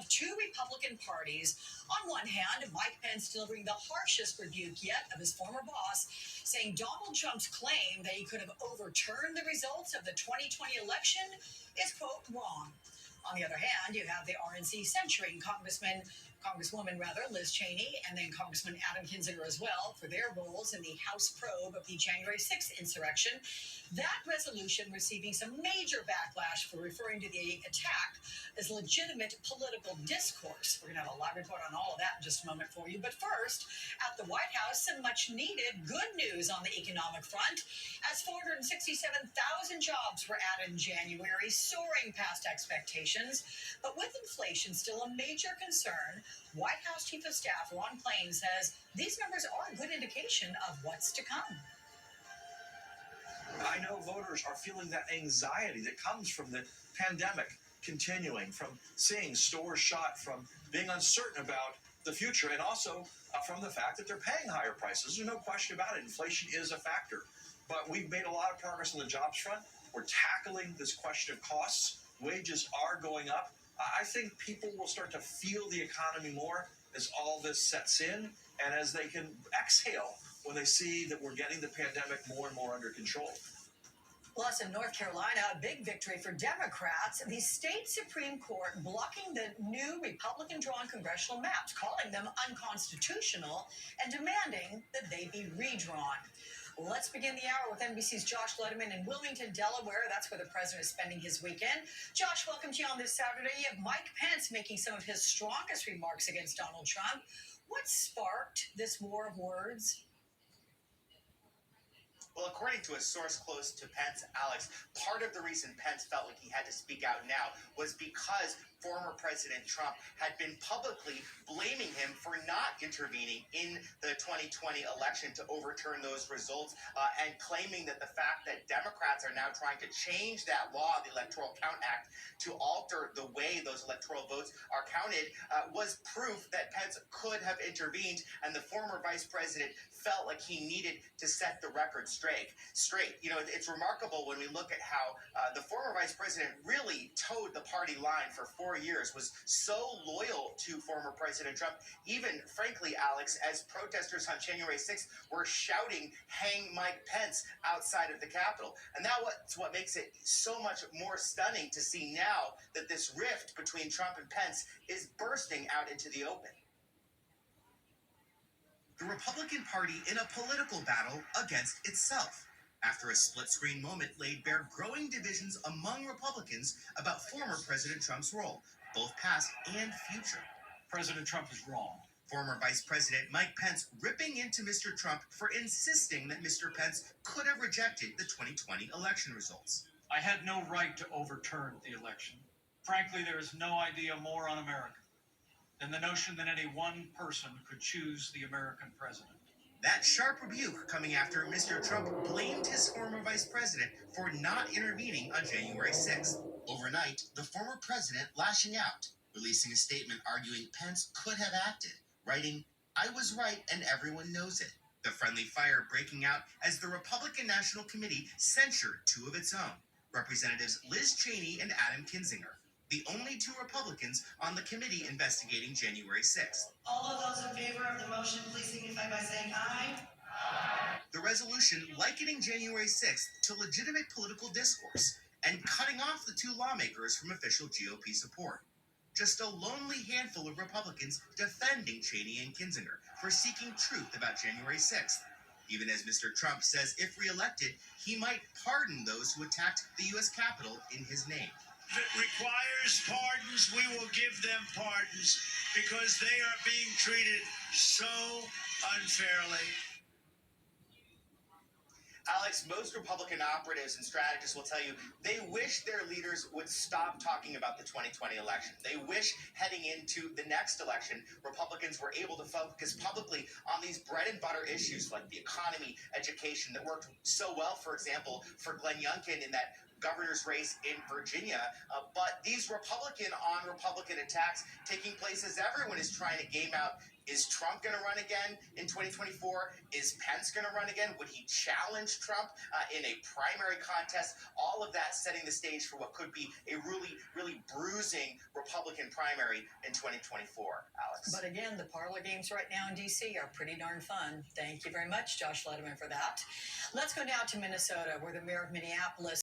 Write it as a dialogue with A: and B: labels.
A: of two Republican parties. On one hand, Mike Pence delivering the harshest rebuke yet of his former boss, saying Donald Trump's claim that he could have overturned the results of the 2020 election is, quote, wrong. On the other hand, you have the RNC censuring Congresswoman Liz Cheney, and then Congressman Adam Kinzinger as well for their roles in the House probe of the January 6th insurrection. That resolution receiving some major backlash for referring to the attack as legitimate political discourse. We're going to have a live report on all of that in just a moment for you. But first, at the White House, some much needed good news on the economic front, as 467,000 jobs were added in January, soaring past expectations. But with inflation still a major concern, White House Chief of Staff Ron Klain says these numbers are a good indication of what's to come.
B: I know voters are feeling that anxiety that comes from the pandemic continuing, from seeing stores shut, from being uncertain about the future, and also from the fact that they're paying higher prices. There's no question about it. Inflation is a factor. But we've made a lot of progress on the jobs front. We're tackling this question of costs. Wages are going up. I think people will start to feel the economy more as all this sets in and as they can exhale when they see that we're getting the pandemic more and more under control.
A: Plus, in North Carolina, a big victory for Democrats. The state Supreme Court blocking the new Republican-drawn congressional maps, calling them unconstitutional and demanding that they be redrawn. Let's begin the hour with NBC's Josh Letterman in Wilmington, Delaware. That's where the president is spending his weekend. Josh, welcome to you on this Saturday. You have Mike Pence making some of his strongest remarks against Donald Trump. What sparked this war of words?
C: Well, according to a source close to Pence, Alex, part of the reason Pence felt like he had to speak out now was because former President Trump had been publicly blaming him for not intervening in the 2020 election to overturn those results, and claiming that the fact that Democrats are now trying to change that law, the Electoral Count Act, to alter the way those electoral votes are counted was proof that Pence could have intervened, and the former vice president felt like he needed to set the record straight. You know, it's remarkable when we look at how the former vice president really towed the party line for 4 years, was so loyal to former President Trump, even, frankly, Alex, as protesters on January 6th were shouting, "Hang Mike Pence," outside of the Capitol. And that's what makes it so much more stunning to see now that this rift between Trump and Pence is bursting out into the open.
D: The Republican Party in a political battle against itself, after a split-screen moment laid bare growing divisions among Republicans about former President Trump's role, both past and future.
E: President Trump is wrong.
D: Former Vice President Mike Pence ripping into Mr. Trump for insisting that Mr. Pence could have rejected the 2020 election results.
E: I had no right to overturn the election. Frankly, there is no idea more un-American than the notion that any one person could choose the American president.
D: That sharp rebuke coming after Mr. Trump blamed his former vice president for not intervening on January 6th. Overnight, the former president lashing out, releasing a statement arguing Pence could have acted, writing, "I was right and everyone knows it." The friendly fire breaking out as the Republican National Committee censured two of its own, Representatives Liz Cheney and Adam Kinzinger, the only two Republicans on the committee investigating January 6th.
F: All of those in favor of the motion, please signify by saying aye. Aye.
D: The resolution likening January 6th to legitimate political discourse and cutting off the two lawmakers from official GOP support. Just a lonely handful of Republicans defending Cheney and Kinzinger for seeking truth about January 6th. Even as Mr. Trump says if reelected, he might pardon those who attacked the U.S. Capitol in his name.
G: If it requires pardons, we will give them pardons because they are being treated so unfairly.
C: Alex, most Republican operatives and strategists will tell you they wish their leaders would stop talking about the 2020 election. They wish heading into the next election, Republicans were able to focus publicly on these bread and butter issues like the economy, education, that worked so well, for example, for Glenn Youngkin in that governor's race in Virginia. But these Republican on Republican attacks taking place as everyone is trying to game out, is Trump going to run again in 2024? Is Pence going to run again? Would he challenge Trump in a primary contest? All of that setting the stage for what could be a really, really bruising Republican primary in 2024, Alex.
A: But again, the parlor games right now in D.C. are pretty darn fun. Thank you very much, Josh Letterman, for that. Let's go now to Minnesota, where the mayor of Minneapolis